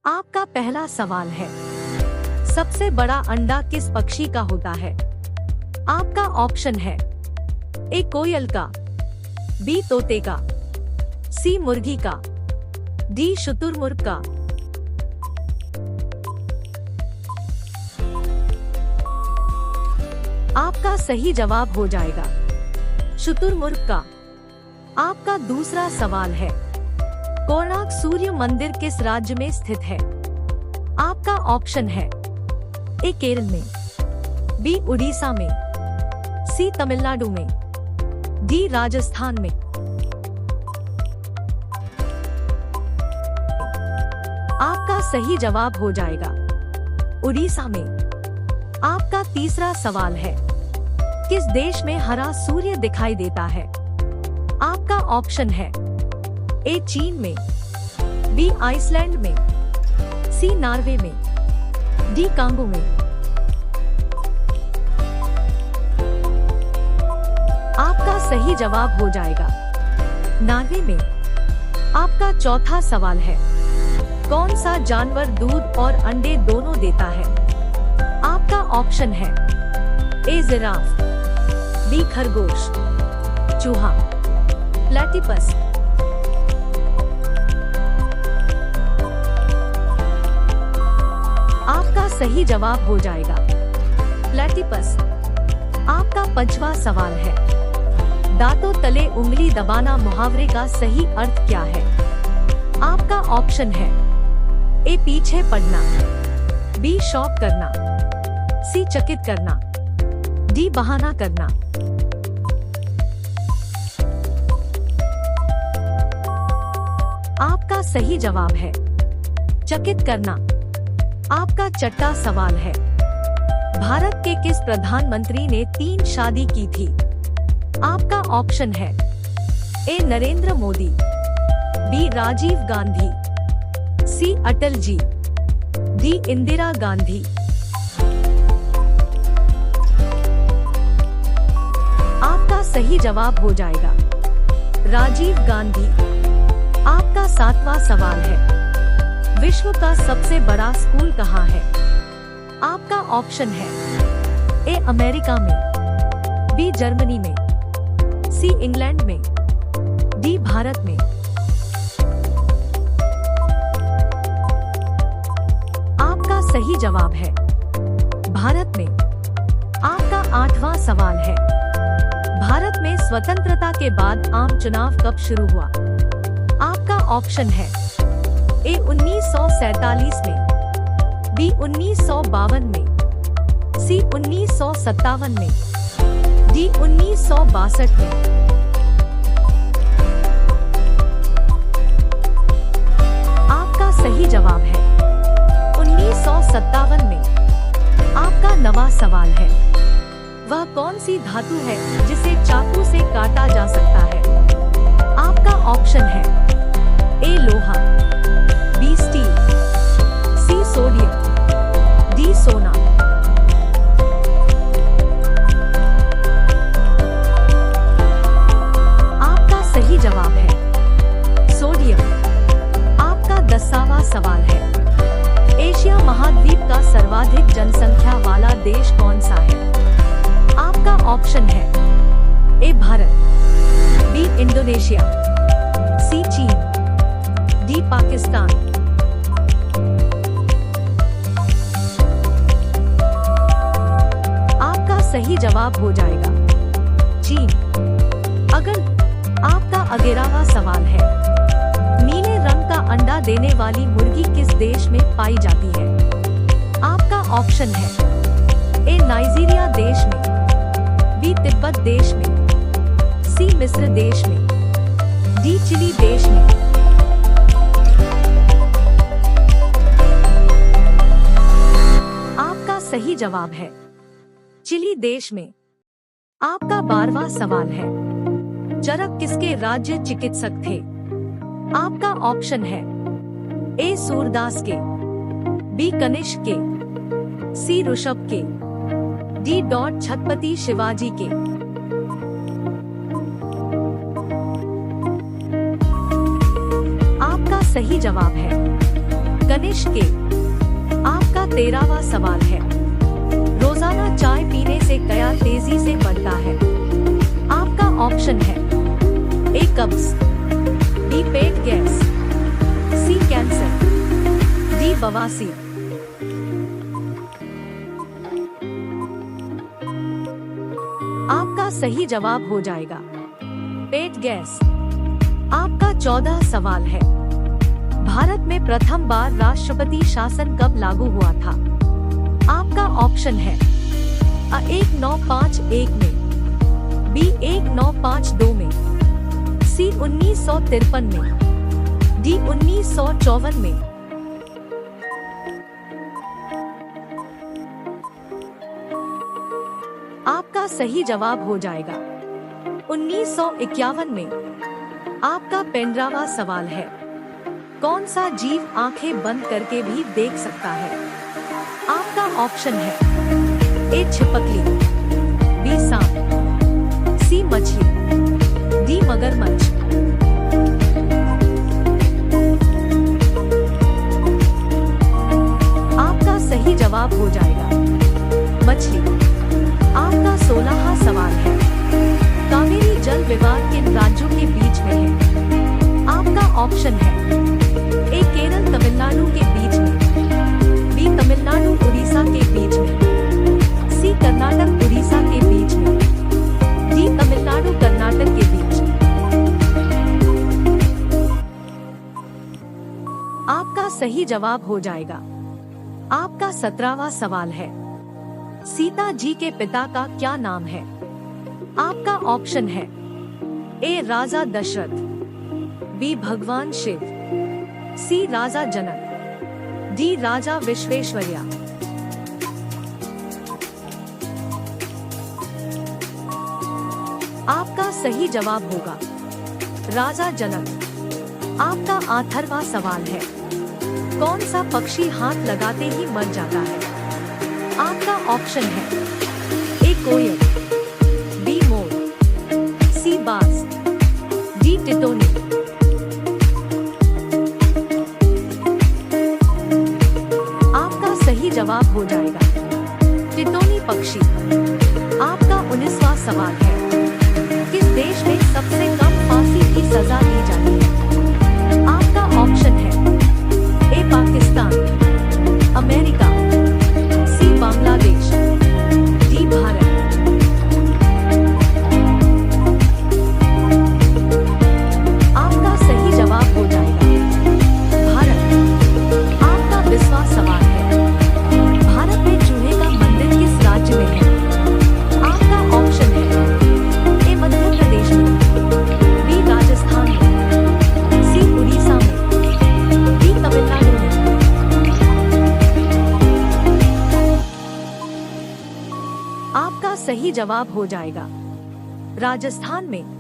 आपका पहला सवाल है, सबसे बड़ा अंडा किस पक्षी का होता है? आपका ऑप्शन है ए कोयल का, बी तोते का, सी मुर्गी का, डी शुतुरमुर्ग का। आपका सही जवाब हो जाएगा शुतुरमुर्ग का। आपका दूसरा सवाल है, कोणार्क सूर्य मंदिर किस राज्य में स्थित है? आपका ऑप्शन है ए केरल में, बी उड़ीसा में, सी तमिलनाडु में, डी राजस्थान में। आपका सही जवाब हो जाएगा उड़ीसा में। आपका तीसरा सवाल है, किस देश में हरा सूर्य दिखाई देता है? आपका ऑप्शन है ए चीन में, बी आइसलैंड में, सी नॉर्वे में, डी कांगो में। आपका सही जवाब हो जाएगा नॉर्वे में। आपका चौथा सवाल है, कौन सा जानवर दूध और अंडे दोनों देता है? आपका ऑप्शन है ए जिराफ, बी खरगोश, चूहा, प्लेटिपस। आपका सही जवाब हो जाएगा प्लेटिपस। आपका पांचवा सवाल है, दांतों तले उंगली दबाना मुहावरे का सही अर्थ क्या है? आपका ऑप्शन है ए पीछे पड़ना, बी शॉक करना, सी चकित करना, डी बहाना करना। आपका सही जवाब है चकित करना। आपका छठा सवाल है, भारत के किस प्रधानमंत्री ने 3 शादी की थी? आपका ऑप्शन है ए नरेंद्र मोदी, बी राजीव गांधी, सी अटल जी, डी इंदिरा गांधी। आपका सही जवाब हो जाएगा राजीव गांधी। आपका सातवां सवाल है, विश्व का सबसे बड़ा स्कूल कहाँ है? आपका ऑप्शन है ए अमेरिका में, बी जर्मनी में, सी इंग्लैंड में, डी भारत में। आपका सही जवाब है भारत में। आपका आठवां सवाल है, भारत में स्वतंत्रता के बाद आम चुनाव कब शुरू हुआ? आपका ऑप्शन है ए 1947 में, बी 1952 में, सी 1957 में, डी 1962 में। आपका सही जवाब है 1957 में। आपका नवा सवाल है, वह कौन सी धातु है जिसे चाकू से काटा जा सकता है? आपका ऑप्शन है ए लोहा, B steel, C sodium, D सोना। आपका सही जवाब है सोडियम। आपका 10वां सवाल है, एशिया महाद्वीप का सर्वाधिक जनसंख्या वाला देश कौन सा है? आपका ऑप्शन है ए भारत, बी इंडोनेशिया, सी चीन, डी पाकिस्तान। आपका सही जवाब हो जाएगा चीन। आपका 11वां सवाल है, नीले रंग का अंडा देने वाली मुर्गी किस देश में पाई जाती है? आपका ऑप्शन है ए नाइजीरिया देश में, बी तिब्बत देश में, सी मिस्र देश में, डी चिली देश में। आपका सही जवाब है चिली देश में। आपका 12वां सवाल है, चरक किसके राज्य चिकित्सक थे? आपका ऑप्शन है ए सूरदास के, बी कनिष्क के, सी ऋषभ के, डी छत्रपति शिवाजी के। आपका सही जवाब है कनिष्क के, आपका 13वां सवाल है। रोजाना चाय पीने से क्या तेजी से बढ़ता है? आपका ऑप्शन है ए कब्ज, बी पेट गैस, सी कैंसर, डी बवासीर। आपका सही जवाब हो जाएगा पेट गैस। आपका 14 सवाल है। भारत में प्रथम बार राष्ट्रपति शासन कब लागू हुआ था? आपका ऑप्शन है अ 1951 में, बी 1952 में, सी 1953 में, डी 1954 में। आपका सही जवाब हो जाएगा 1951 में। आपका 15वां सवाल है। कौन सा जीव आंखें बंद करके भी देख सकता है? आपका ऑप्शन है ए छिपकली, बी सांप, सी मछली, डी मगरमच्छ। आपका सही जवाब हो जाएगा मछली। आपका 16वां सवाल है। कावेरी जल विवाद किन राज्यों के बीच में है? आपका ऑप्शन है ए केरल तमिलनाडु के बीच में, बी तमिलनाडु उड़ीसा के बीच में, सी कर्नाटक उड़ीसा के बीच में, डी तमिलनाडु कर्नाटक के बीच। आपका सही जवाब हो जाएगा। आपका 17वां सवाल है। सीता जी के पिता का क्या नाम है? आपका ऑप्शन है ए राजा दशरथ, बी भगवान शिव, सी राजा जनक, डी राजा विश्वेश्वरैया। आपका सही जवाब होगा राजा जनक। आपका 18वां सवाल है। कौन सा पक्षी हाथ लगाते ही मर जाता है? आपका ऑप्शन है ए कोयल, बी मोर, सी बाज, डी टिटोनी। आपका सही जवाब हो जाएगा टिटोनी पक्षी। आपका 19वां सवाल है। किस देश में सबसे कम फांसी की सजा दी जाती है? आपका ऑप्शन है ए पाकिस्तान, अमेरिका, सी बांग्लादेश, डी भारत। आपका सही जवाब हो जाएगा भारत। आपका 20वां सवाल है। भारत में चूहे का मंदिर किस राज्य में है? आपका ऑप्शन है ए मध्य प्रदेश में, बी राजस्थान में, सी उड़ीसा में, डी तमिलनाडु में। आपका सही जवाब हो जाएगा राजस्थान में।